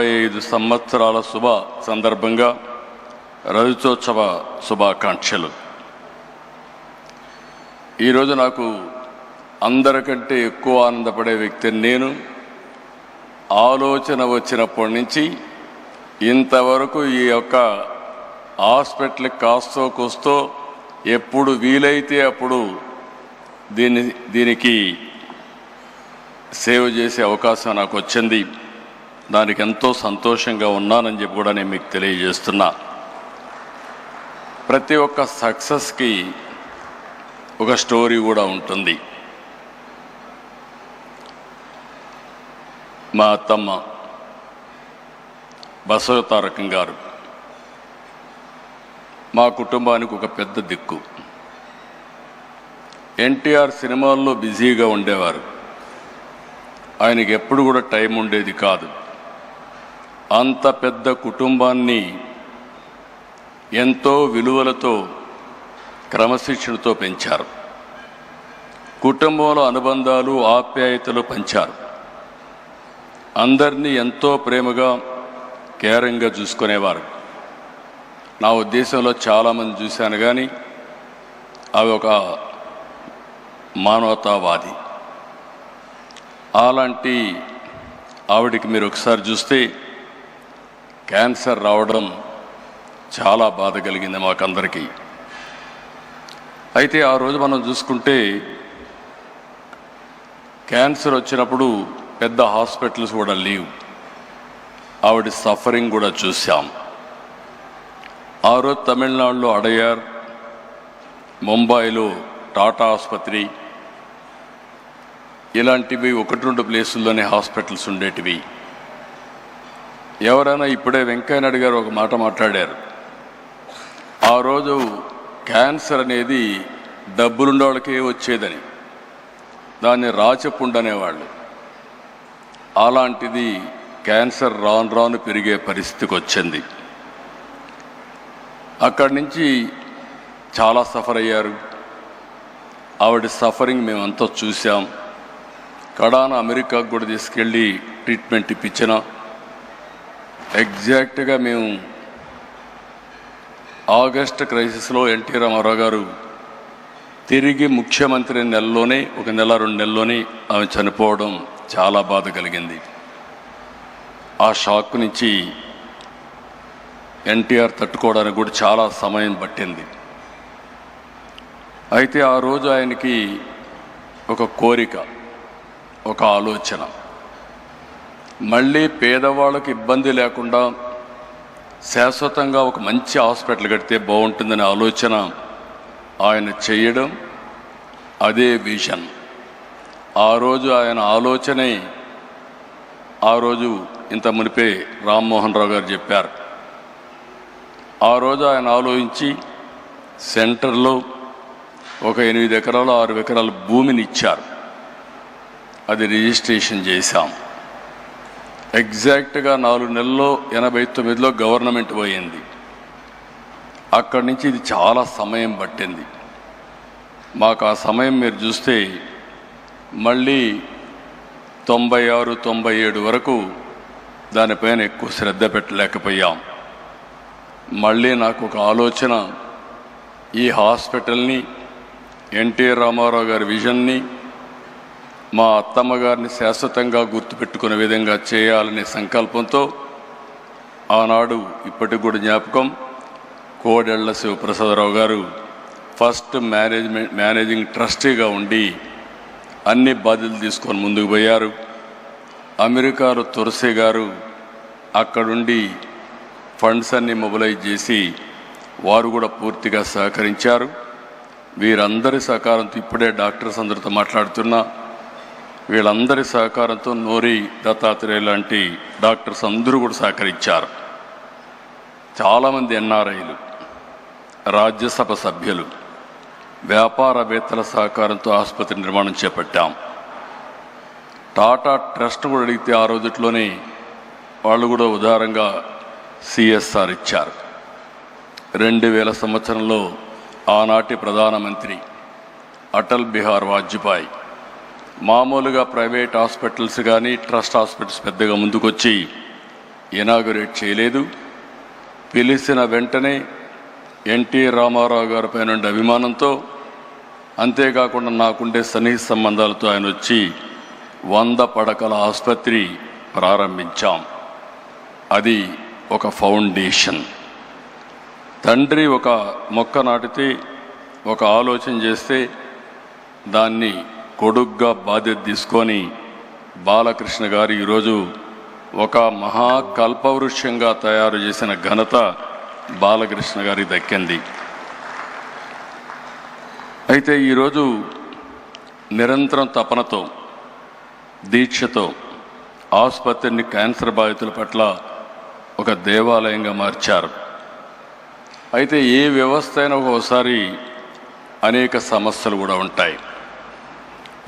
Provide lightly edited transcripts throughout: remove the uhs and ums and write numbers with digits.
25 సంవత్సరాల శుభ సందర్భంగా రజతోత్సవ శుభాకాంక్షలు. ఈరోజు నాకు అందరికంటే ఎక్కువ ఆనందపడే వ్యక్తిని నేను. ఆలోచన వచ్చినప్పటి నుంచి ఇంతవరకు ఈ యొక్క హాస్పిటల్కి కాస్తో కూస్తో ఎప్పుడు వీలైతే అప్పుడు దీనికి సేవ చేసే అవకాశం నాకు వచ్చింది. దానికి ఎంతో సంతోషంగా ఉన్నానని చెప్పి కూడా నేను మీకు తెలియజేస్తున్నా. ప్రతి ఒక్క సక్సెస్కి ఒక స్టోరీ కూడా ఉంటుంది. మా అత్తమ్మ బసవతారకం గారు మా కుటుంబానికి ఒక పెద్ద దిక్కు. ఎన్టీఆర్ సినిమాల్లో బిజీగా ఉండేవారు. ఆయనకి ఎప్పుడు కూడా టైం ఉండేది కాదు. అంత పెద్ద కుటుంబాన్ని ఎంతో విలువలతో క్రమశిక్షణతో పెంచారు. కుటుంబంలో అనుబంధాలు ఆప్యాయతలు పంచారు. అందరినీ ఎంతో ప్రేమగా కేరింగ్గా చూసుకునేవారు. నా ఉద్దేశంలో చాలామంది చూశాను, కానీ అవి ఒక మానవతావాది. అలాంటి ఆవిడికి మీరు ఒకసారి చూస్తే క్యాన్సర్ రావడం చాలా బాధ కలిగింది మాకందరికీ. అయితే ఆ రోజు మనం చూసుకుంటే క్యాన్సర్ వచ్చినప్పుడు పెద్ద హాస్పిటల్స్ కూడా లీవ్. ఆవిడ సఫరింగ్ కూడా చూసాం. ఆ రోజు తమిళనాడులో అడయార్, ముంబైలో టాటా ఆసుపత్రి, ఇలాంటివి 1-2 ప్లేసుల్లోనే హాస్పిటల్స్ ఉండేటివి. ఎవరైనా ఇప్పుడే వెంకయ్యనాయుడు గారు ఒక మాట మాట్లాడారు. ఆ రోజు క్యాన్సర్ అనేది డబ్బులుండే వాళ్ళకే వచ్చేదని, దాన్ని రాచపుండు అనేవాళ్ళు. అలాంటిది క్యాన్సర్ రాను రాను పెరిగే పరిస్థితికి వచ్చింది. అక్కడి నుంచి చాలా సఫర్ అయ్యారు. ఆవిడ సఫరింగ్ మేమంతా చూసాం. కడాన అమెరికాకు కూడా తీసుకెళ్ళి ట్రీట్మెంట్ ఇప్పించిన. ఎగ్జాక్ట్గా మేము ఆగస్ట్ క్రైసిస్లో ఎన్టీ రామారావు గారు తిరిగి ముఖ్యమంత్రి నెలలోనే, 1 నెల 2 నెలల్లోనే ఆమె చనిపోవడం చాలా బాధ కలిగింది. ఆ షాక్ నుంచి ఎన్టీఆర్ తట్టుకోవడానికి కూడా చాలా సమయం పట్టింది. అయితే ఆ రోజు ఆయనకి ఒక కోరిక, ఒక ఆలోచన, మళ్ళీ పేదవాళ్ళకి ఇబ్బంది లేకుండా శాశ్వతంగా ఒక మంచి హాస్పిటల్ కడితే బాగుంటుందనే ఆలోచన ఆయన చేయడం, అదే విజన్. ఆ రోజు ఆయన ఆలోచనే ఆ రోజు ఇంత మునిపే రామ్మోహన్ రావు గారు చెప్పారు. ఆ రోజు ఆయన ఆలోచించి సెంటర్లో ఒక 8 ఎకరాలు 6 ఎకరాల భూమిని ఇచ్చారు. అది రిజిస్ట్రేషన్ చేశాం. ఎగ్జాక్ట్గా 4 నెలల్లో 89లో గవర్నమెంట్ పోయింది. అక్కడి నుంచి ఇది చాలా సమయం పట్టింది మాకు. ఆ సమయం మీరు చూస్తే మళ్ళీ 96, 97 వరకు దానిపైన ఎక్కువ శ్రద్ధ పెట్టలేకపోయాం. మళ్ళీ నాకు ఒక ఆలోచన, ఈ హాస్పిటల్ని, ఎన్టీ రామారావు గారి విజన్ని, మా అత్తమ్మ గారిని శాశ్వతంగా గుర్తుపెట్టుకునే విధంగా చేయాలనే సంకల్పంతో ఆనాడు ఇప్పటికి కూడా జ్ఞాపకం, కోడెళ్ల శివప్రసాదరావు గారు ఫస్ట్ మేనేజింగ్ ట్రస్టీగా ఉండి అన్ని బాధ్యతలు తీసుకొని ముందుకు పోయారు. అమెరికాలో తులసి గారు అక్కడుండి ఫండ్స్ అన్ని మొబిలైజ్ చేసి వారు కూడా పూర్తిగా సహకరించారు. వీరందరి సహకారంతో, ఇప్పుడే డాక్టర్స్ అందరితో మాట్లాడుతున్నా, వీళ్ళందరి సహకారంతో నోరి దత్తాత్రేయ లాంటి డాక్టర్స్ అందరూ కూడా సహకరించారు. చాలామంది ఎన్ఆర్ఐలు, రాజ్యసభ సభ్యులు, వ్యాపారవేత్తల సహకారంతో ఆసుపత్రి నిర్మాణం చేపట్టాం. టాటా ట్రస్ట్ కూడా అడిగితే ఆ రోజుట్లోనే వాళ్ళు కూడా ఉదారంగా సిఎస్ఆర్ ఇచ్చారు. 2000 సంవత్సరంలో ఆనాటి ప్రధానమంత్రి అటల్ బిహారీ వాజ్పేయి మామూలుగా ప్రైవేట్ హాస్పిటల్స్ కానీ ట్రస్ట్ హాస్పిటల్స్ పెద్దగా ముందుకొచ్చి ఇనాగరేట్ చేయలేదు. పిలిచిన వెంటనే ఎన్టీ రామారావు గారిపై నుండి అభిమానంతో, అంతేకాకుండా నాకుండే సన్నిహిత సంబంధాలతో ఆయన వచ్చి 100 పడకల ఆసుపత్రి ప్రారంభించాం. అది ఒక ఫౌండేషన్. తండ్రి ఒక మొక్క నాటితే, ఒక ఆలోచన చేస్తే దాన్ని కొడుగ్గా బాధ్యత తీసుకొని బాలకృష్ణ గారు ఈరోజు ఒక మహాకల్పవృక్షంగా తయారు చేసిన ఘనత బాలకృష్ణ గారికి దక్కింది. అయితే ఈరోజు నిరంతరం తపనతో, దీక్షతో ఆసుపత్రిని క్యాన్సర్ బాధితుల పట్ల ఒక దేవాలయంగా మార్చారు. అయితే ఏ వ్యవస్థ అయినా ఒకసారి అనేక సమస్యలు కూడా ఉంటాయి.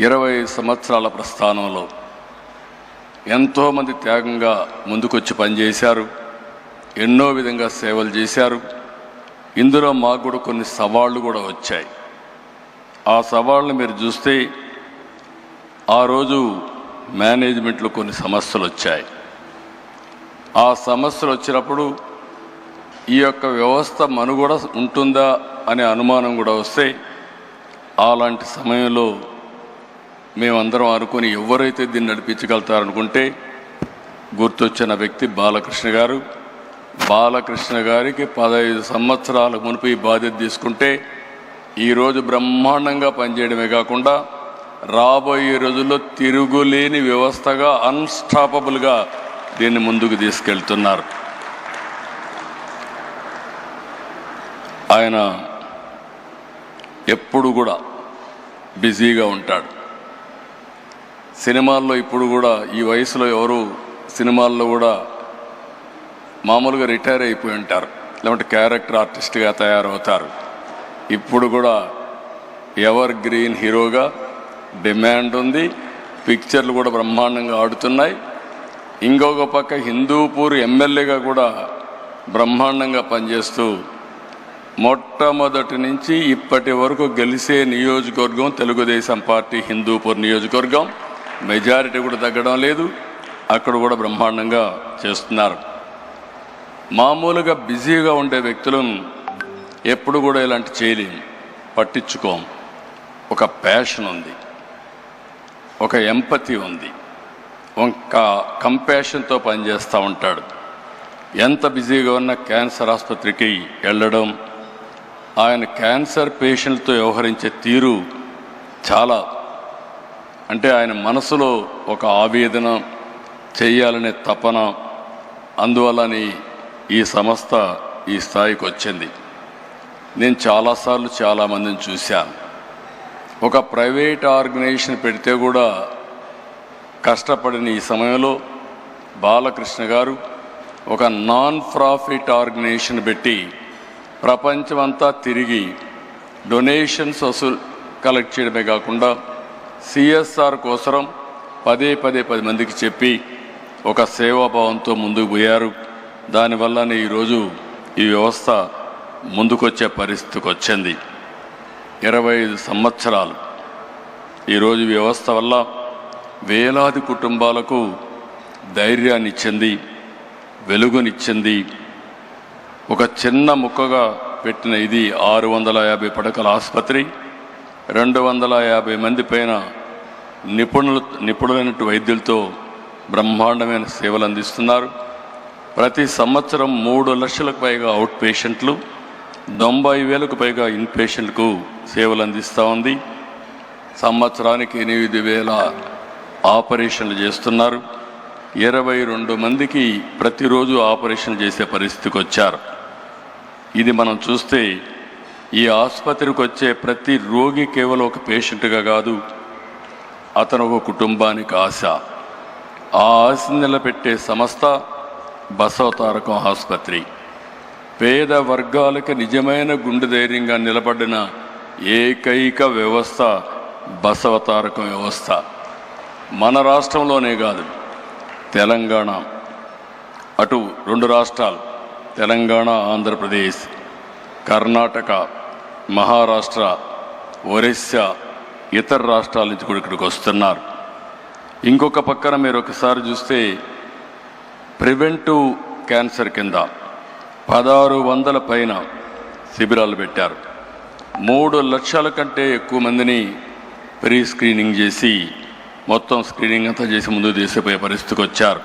20 సంవత్సరాల ప్రస్థానంలో ఎంతోమంది త్యాగంగా ముందుకొచ్చి పనిచేశారు, ఎన్నో విధంగా సేవలు చేశారు. ఇందులో మాకు కూడా కొన్ని సవాళ్ళు కూడా వచ్చాయి. ఆ సవాళ్ళను మీరు చూస్తే ఆ రోజు మేనేజ్మెంట్లో కొన్ని సమస్యలు వచ్చాయి. ఆ సమస్యలు వచ్చినప్పుడు ఈ యొక్క వ్యవస్థ మనుగడ ఉంటుందా అనే అనుమానం కూడా వస్తే, అలాంటి సమయంలో మేమందరం అనుకుని ఎవరైతే దీన్ని నడిపించగలుగుతారనుకుంటే గుర్తొచ్చిన వ్యక్తి బాలకృష్ణ గారు. బాలకృష్ణ గారికి 15 సంవత్సరాల మునుపు ఈ బాధ్యత తీసుకుంటే ఈరోజు బ్రహ్మాండంగా పనిచేయడమే కాకుండా రాబోయే రోజుల్లో తిరుగులేని వ్యవస్థగా, అన్స్టాపబుల్గా దీన్ని ముందుకు తీసుకెళ్తున్నారు. ఆయన ఎప్పుడు కూడా బిజీగా ఉంటాడు. సినిమాల్లో ఇప్పుడు కూడా ఈ వయసులో ఎవరు సినిమాల్లో కూడా మామూలుగా రిటైర్ అయిపోయి ఉంటారు, లేదంటే క్యారెక్టర్ ఆర్టిస్ట్గా తయారవుతారు. ఇప్పుడు కూడా ఎవర్ గ్రీన్ హీరోగా డిమాండ్ ఉంది. పిక్చర్లు కూడా బ్రహ్మాండంగా ఆడుతున్నాయి. ఇంకొక పక్క హిందూపూర్ ఎమ్మెల్యేగా కూడా బ్రహ్మాండంగా పనిచేస్తూ మొట్టమొదటి నుంచి ఇప్పటి వరకు గెలిచే నియోజకవర్గం తెలుగుదేశం పార్టీ హిందూపూర్ నియోజకవర్గం. మెజారిటీ కూడా తగ్గడం లేదు. అక్కడ కూడా బ్రహ్మాండంగా చేస్తున్నారు. మామూలుగా బిజీగా ఉండే వ్యక్తులను ఎప్పుడు కూడా ఇలాంటి చేయలేము, పట్టించుకోం. ఒక ప్యాషన్ ఉంది, ఒక ఎంపతి ఉంది, ఒక కంపాషన్తో పనిచేస్తూ ఉంటాడు. ఎంత బిజీగా ఉన్న క్యాన్సర్ ఆసుపత్రికి వెళ్ళడం, ఆయన క్యాన్సర్ పేషెంట్తో వ్యవహరించే తీరు చాలా, అంటే ఆయన మనసులో ఒక ఆవేదన, చేయాలనే తపన, అందువల్లనే ఈ సంస్థ ఈ స్థాయికి వచ్చింది. నేను చాలాసార్లు చాలామందిని చూశాను. ఒక ప్రైవేట్ ఆర్గనైజేషన్ పెడితే కూడా కష్టపడిన ఈ సమయంలో బాలకృష్ణ గారు ఒక నాన్ ప్రాఫిట్ ఆర్గనైజేషన్ పెట్టి ప్రపంచమంతా తిరిగి డొనేషన్స్ కలెక్ట్ చేయడమే కాకుండా సిఎస్ఆర్ కోసం పదే 10 మందికి చెప్పి ఒక సేవాభావంతో ముందుకు పోయారు. దానివల్లనే ఈరోజు ఈ వ్యవస్థ ముందుకొచ్చే పరిస్థితికి వచ్చింది. 25 సంవత్సరాలు ఈరోజు వ్యవస్థ వల్ల వేలాది కుటుంబాలకు ధైర్యాన్ని ఇచ్చింది, వెలుగునిచ్చింది. ఒక చిన్న ముక్కగా పెట్టిన ఇది 650 పడకల ఆసుపత్రి, 250 మంది పైన నిపుణులైన వైద్యులతో బ్రహ్మాండమైన సేవలు అందిస్తున్నారు. ప్రతి సంవత్సరం 3 లక్షలకు పైగా అవుట్ పేషెంట్లు, 90,000కు పైగా ఇన్ పేషెంట్కు సేవలు అందిస్తూ ఉంది. సంవత్సరానికి 8,000 ఆపరేషన్లు చేస్తున్నారు. 22 మందికి ప్రతిరోజు ఆపరేషన్ చేసే పరిస్థితికి వచ్చారు. ఇది మనం చూస్తే ఈ ఆసుపత్రికి వచ్చే ప్రతి రోగి కేవలం ఒక పేషెంట్గా కాదు, అతను ఒక కుటుంబానికి ఆశ. ఆ ఆశను నిలబెట్టే సంస్థ బసవతారకం ఆసుపత్రి. పేద వర్గాలకు నిజమైన గుండె ధైర్యంగా నిలబడిన ఏకైక వ్యవస్థ బసవతారకం వ్యవస్థ. మన రాష్ట్రంలోనే కాదు, తెలంగాణ, అటు 2 రాష్ట్రాలు తెలంగాణ, ఆంధ్రప్రదేశ్, కర్ణాటక, మహారాష్ట్ర, ఒరిస్సా, ఇతర రాష్ట్రాల నుంచి కూడా ఇక్కడికి వస్తున్నారు. ఇంకొక పక్కన మీరు ఒకసారి చూస్తే ప్రివెంటివ్ క్యాన్సర్ కింద 1600 పైన శిబిరాలు పెట్టారు. 3 లక్షల కంటే ఎక్కువ మందిని ప్రీ స్క్రీనింగ్ చేసి మొత్తం స్క్రీనింగ్ అంతా చేసి ముందుకు తీసుకుపోయే పరిస్థితికి వచ్చారు.